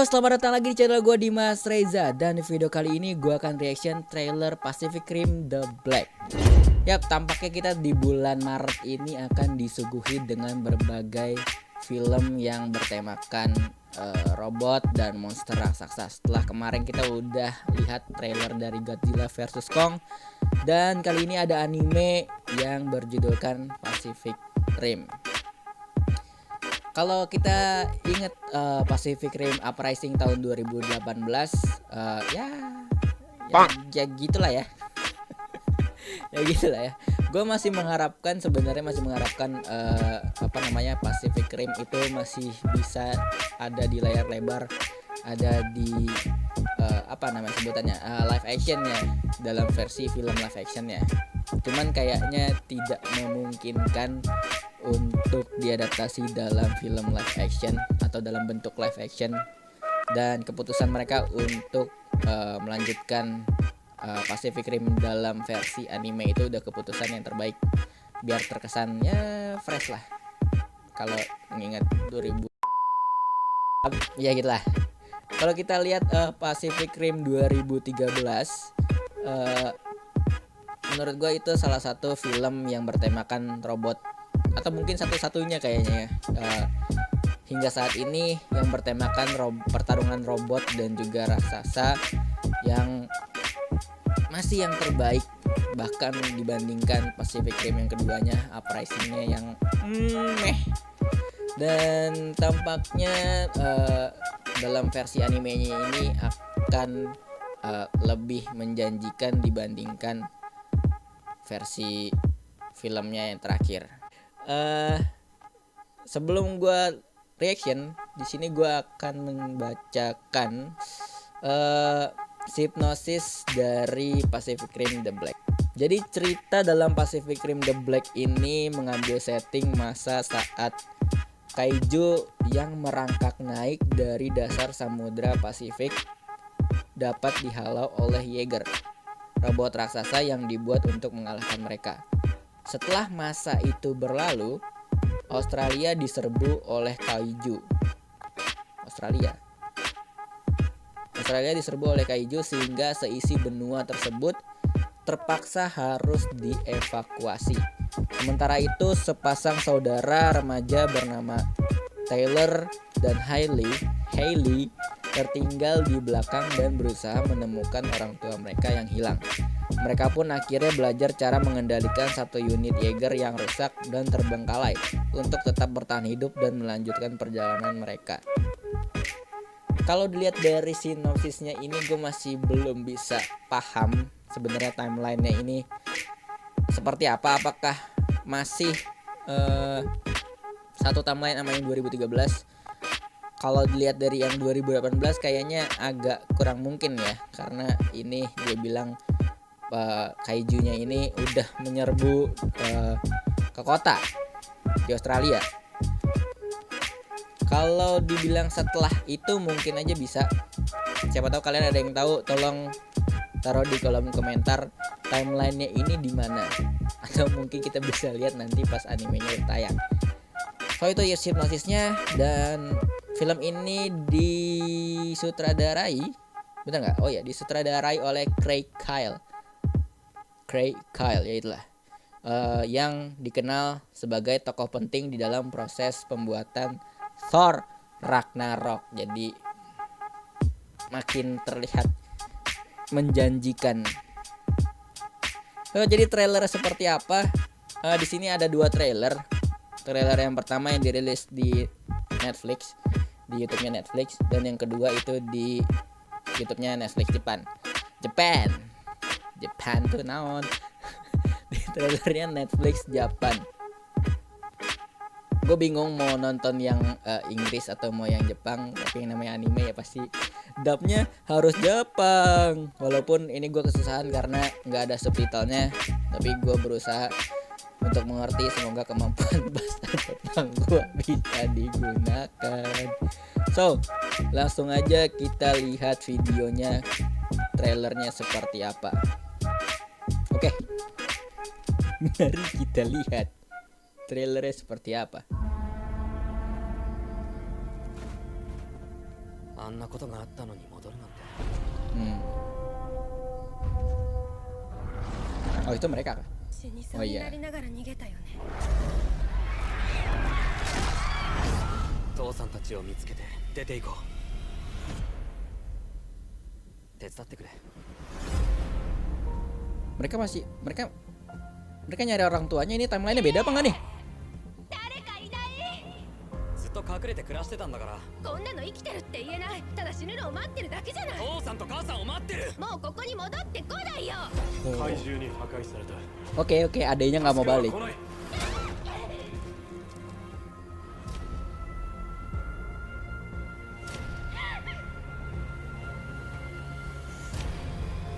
Selamat datang lagi di channel gue, Dimas Reza. Dan di video kali ini gue akan reaction trailer Pacific Rim The Black. Yap, tampaknya kita di bulan Maret ini akan disuguhi dengan berbagai film yang bertemakan robot dan monster raksasa. Setelah kemarin kita udah lihat trailer dari Godzilla vs Kong, dan kali ini ada anime yang berjudulkan Pacific Rim. Kalau kita inget Pacific Rim Uprising tahun 2018, ya gitulah ya. Ya gitulah ya. Gue masih mengharapkan Pacific Rim itu masih bisa ada di layar lebar, ada di sebutannya live actionnya, dalam versi film live actionnya. Cuman kayaknya tidak memungkinkan untuk diadaptasi dalam film live action atau dalam bentuk live action, dan keputusan mereka untuk melanjutkan Pacific Rim dalam versi anime itu udah keputusan yang terbaik, biar terkesannya fresh lah. Kalau mengingat 2000 ya gitulah. Kalau kita lihat Pacific Rim 2013, menurut gue itu salah satu film yang bertemakan robot, atau mungkin satu-satunya kayaknya ya hingga saat ini yang bertemakan pertarungan robot dan juga raksasa yang masih yang terbaik, bahkan dibandingkan Pacific Rim yang keduanya, Uprising-nya yang dan tampaknya dalam versi animenya ini akan lebih menjanjikan dibandingkan versi filmnya yang terakhir. Sebelum gue reaction, di sini gue akan membacakan sinopsis dari Pacific Rim The Black. Jadi cerita dalam Pacific Rim The Black ini mengambil setting masa saat kaiju yang merangkak naik dari dasar samudra Pasifik dapat dihalau oleh Yeager, robot raksasa yang dibuat untuk mengalahkan mereka. Setelah masa itu berlalu, Australia diserbu oleh kaiju. Australia diserbu oleh kaiju sehingga seisi benua tersebut terpaksa harus dievakuasi. Sementara itu, sepasang saudara remaja bernama Taylor dan Hailey tertinggal di belakang dan berusaha menemukan orang tua mereka yang hilang. Mereka pun akhirnya belajar cara mengendalikan satu unit Yeager yang rusak dan terbengkalai untuk tetap bertahan hidup dan melanjutkan perjalanan mereka. Kalau dilihat dari sinopsisnya ini, gue masih belum bisa paham sebenarnya timelinenya ini seperti apa. Apakah masih satu timeline sama yang 2013? Kalau dilihat dari yang 2018 kayaknya agak kurang mungkin ya, karena ini dia bilang kaijunya ini udah menyerbu ke kota di Australia. Kalau dibilang setelah itu mungkin aja bisa. Siapa tahu kalian ada yang tahu, tolong taruh di kolom komentar timelinenya ini di mana, atau mungkin kita bisa lihat nanti pas animenya tayang. So itu ya sinopsisnya, dan film ini disutradarai, bener nggak? Oh ya, disutradarai oleh Craig Kyle, ya itulah yang dikenal sebagai tokoh penting di dalam proses pembuatan Thor Ragnarok. Jadi makin terlihat menjanjikan. Jadi trailer seperti apa? Di sini ada dua trailer. Trailer yang pertama yang dirilis di Netflix, di YouTube-nya Netflix, dan yang kedua itu di YouTube-nya Netflix Japan tuh naon. Di trailernya Netflix Japan. Gue bingung mau nonton yang Inggris atau mau yang Jepang, tapi yang namanya anime ya pasti dubnya harus Jepang. Walaupun ini gue kesusahan karena nggak ada subtitlenya, tapi gue berusaha untuk mengerti. Semoga kemampuan bahasa Jepang gue bisa digunakan. So, langsung aja kita lihat videonya, trailernya seperti apa. Oke, mari kita lihat trailernya seperti apa. Hmm. Oh itu mereka kah? 死にそうになりながら逃げたよね。父さんたちを見つけて出て行こう。手伝ってくれ。 Mereka nyari orang tuanya. Ini timeline-nya beda apa enggak nih? 誰かいない。ずっと隠れて暮らしてたんだから。こんなの生きてるって言えない。ただ死ぬのを待ってるだけじゃない。父さんと母さんを待ってる。もうここに戻ってこないよ。怪獣に破壊された。 Oke, adenya nggak mau balik.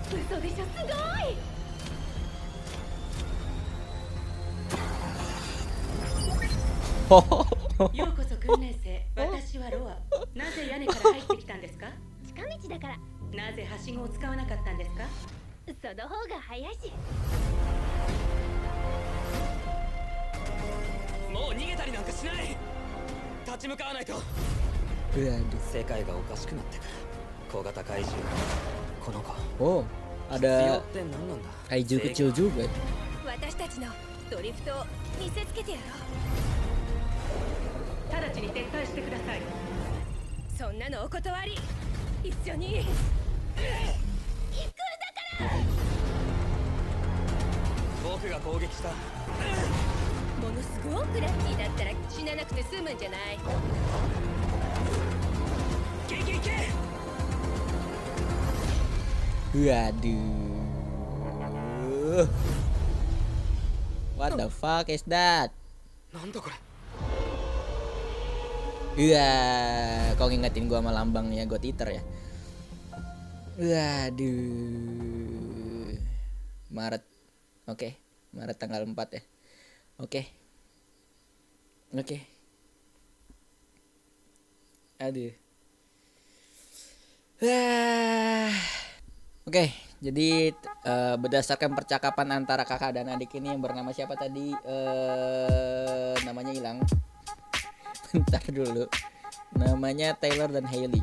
嘘でしょ、すごい。ようこそ訓練生。私はロア。なぜ屋根から入ってきたんですか？近道だから。なぜはしごを使わなかったんですか？その方が早いし。もう逃げたりなんかしない。立ち向かわないと。 世界がおかしくなってくる。小型怪獣。この子。 Oh, 必要 ada って何なんだ。 kaiju kecil juga. 私たちのドリフトを見せつけてやろう。直ちに撤退してください。そんなのお断り。一緒に行くんだから。僕が攻撃した。ものすごくラッキーだったら死ななくて済むんじゃない。行け行け行け。 Waduh. What the fuck is that? なんだこれ。 Iya, kau ngingetin gua sama lambangnya God Eater ya. Waduh. Maret. Oke, Maret tanggal 4 ya. Oke. Aduh. Oke, jadi berdasarkan percakapan antara kakak dan adik ini yang bernama siapa tadi? Namanya hilang. Bentar dulu. Namanya Taylor dan Hailey.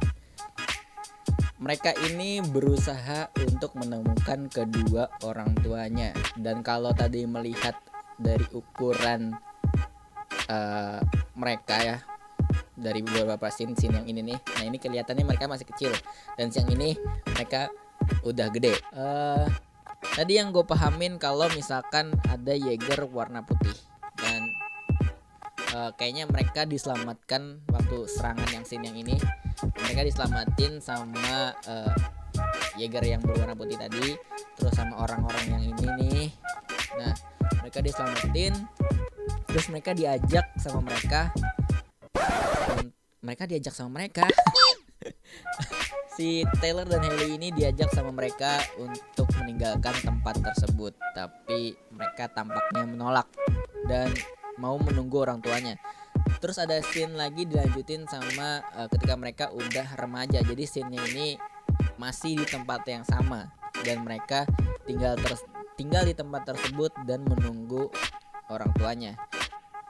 Mereka ini berusaha untuk menemukan kedua orang tuanya. Dan kalau tadi melihat dari ukuran mereka ya, dari beberapa scene yang ini nih, nah ini kelihatannya mereka masih kecil, dan yang ini mereka udah gede. Tadi yang gue pahamin kalau misalkan ada Jaeger warna putih, dan kayaknya mereka diselamatkan waktu serangan yang scene yang ini. Mereka diselamatin sama Jaeger yang berwarna putih tadi, terus sama orang-orang yang ini nih. Nah, mereka diselamatin, terus mereka diajak sama mereka. Si Taylor dan Hailey ini diajak sama mereka untuk meninggalkan tempat tersebut, tapi mereka tampaknya menolak dan mau menunggu orang tuanya. Terus ada scene lagi dilanjutin sama ketika mereka udah remaja. Jadi scene-nya ini masih di tempat yang sama dan mereka tinggal di tempat tersebut dan menunggu orang tuanya.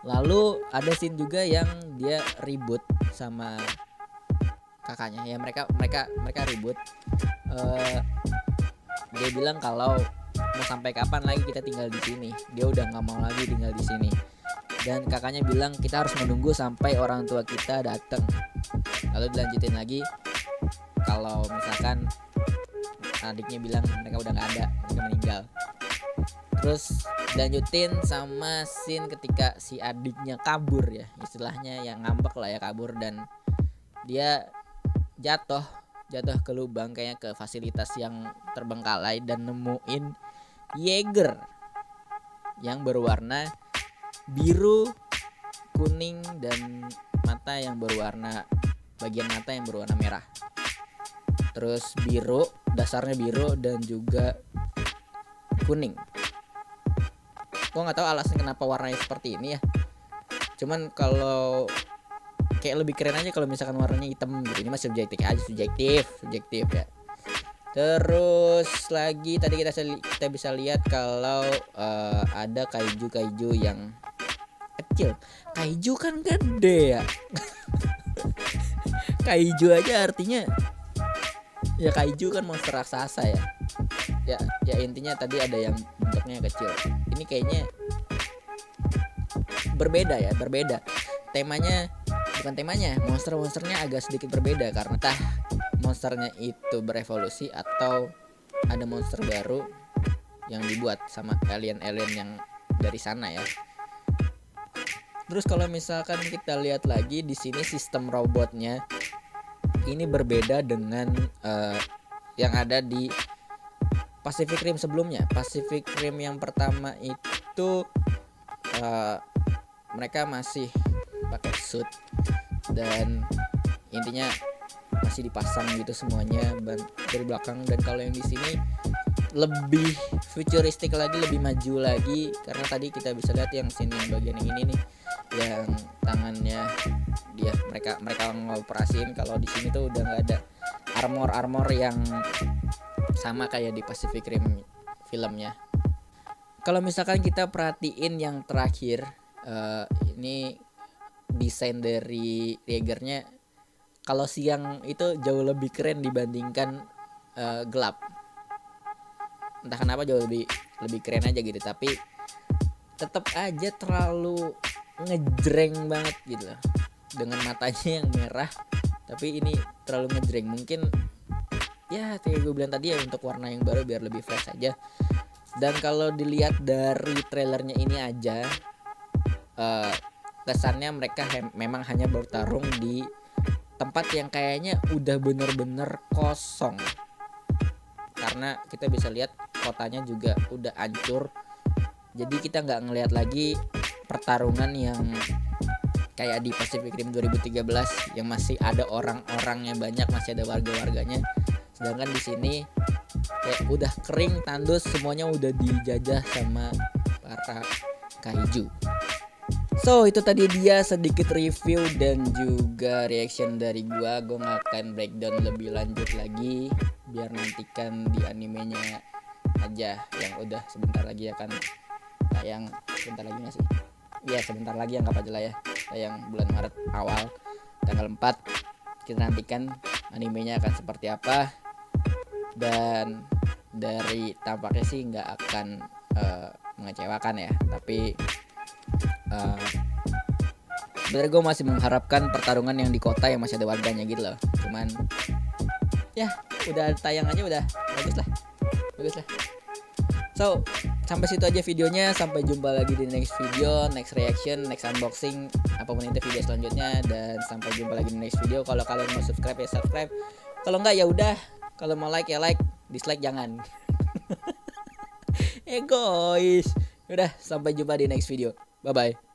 Lalu ada scene juga yang dia ribut sama kakaknya. Ya mereka ribut. Dia bilang kalau mau sampai kapan lagi kita tinggal di sini. Dia udah nggak mau lagi tinggal di sini. Dan kakaknya bilang kita harus menunggu sampai orang tua kita datang. Lalu dilanjutin lagi kalau misalkan adiknya bilang mereka udah nggak ada, mereka meninggal. Terus dilanjutin sama scene ketika si adiknya kabur ya, istilahnya yang ngambek lah ya, kabur, dan dia jatuh ke lubang, kayaknya ke fasilitas yang terbengkalai, dan nemuin Jaeger yang berwarna biru, kuning, dan bagian mata yang berwarna merah. Terus biru, dasarnya biru dan juga kuning. Gua nggak tahu alasan kenapa warnanya seperti ini ya. Cuman kalau kayak lebih keren aja kalau misalkan warnanya hitam gitu. Ini masih subjektif ya. Terus lagi tadi kita bisa lihat kalau ada kaiju yang kecil. Kaiju kan gede ya. Kaiju aja artinya ya, kaiju kan monster raksasa ya. Ya intinya tadi ada yang bentuknya kecil. Ini kayaknya berbeda ya, berbeda. Monsternya agak sedikit berbeda karena entah monsternya itu berevolusi atau ada monster baru yang dibuat sama alien-alien yang dari sana ya. Terus kalau misalkan kita lihat lagi di sini sistem robotnya ini berbeda dengan yang ada di Pacific Rim sebelumnya. Pacific Rim yang pertama itu mereka masih pakai suit dan intinya masih dipasang gitu semuanya dari belakang. Dan kalau yang di sini lebih futuristik lagi, lebih maju lagi karena tadi kita bisa lihat yang sini bagian yang ini nih, yang tangannya mereka ngoperasiin. Kalau di sini tuh udah nggak ada armor yang sama kayak di Pacific Rim filmnya. Kalau misalkan kita perhatiin yang terakhir, ini desain dari Jaegernya kalau siang itu jauh lebih keren dibandingkan gelap. Entah kenapa jauh lebih keren aja gitu, tapi tetap aja terlalu ngejreng banget gitu loh. Dengan matanya yang merah, tapi ini terlalu ngejreng. Mungkin ya kayak gue bilang tadi ya, untuk warna yang baru biar lebih fresh aja. Dan kalau dilihat dari trailernya ini aja, kesannya mereka memang hanya bertarung di tempat yang kayaknya udah bener-bener kosong. Karena kita bisa lihat kotanya juga udah hancur. Jadi kita nggak ngelihat lagi pertarungan yang kayak di Pacific Rim 2013 yang masih ada orang-orangnya banyak, masih ada warga-warganya. Sedangkan di sini kayak udah kering, tandus, semuanya udah dijajah sama para kaiju. So itu tadi dia sedikit review dan juga reaction dari gua. Gue nggak akan breakdown lebih lanjut lagi, biar nantikan di animenya aja yang udah sebentar lagi akan tayang. Sebentar lagi nggak sih? Iya sebentar lagi, anggap aja lah ya, tayang bulan Maret awal tanggal 4. Kita nantikan animenya akan seperti apa. Dan dari tampaknya sih nggak akan mengecewakan ya, tapi sebenarnya gue masih mengharapkan pertarungan yang di kota yang masih ada warganya gitu loh. Cuman ya udah tayang aja udah bagus lah. So sampai situ aja videonya. Sampai jumpa lagi di next video, next reaction, next unboxing, apapun itu video selanjutnya. Dan sampai jumpa lagi di next video. Kalau kalian mau subscribe ya subscribe, kalau enggak ya udah. Kalau mau like ya like, dislike jangan. Egois. Udah, sampai jumpa di next video. Bye bye.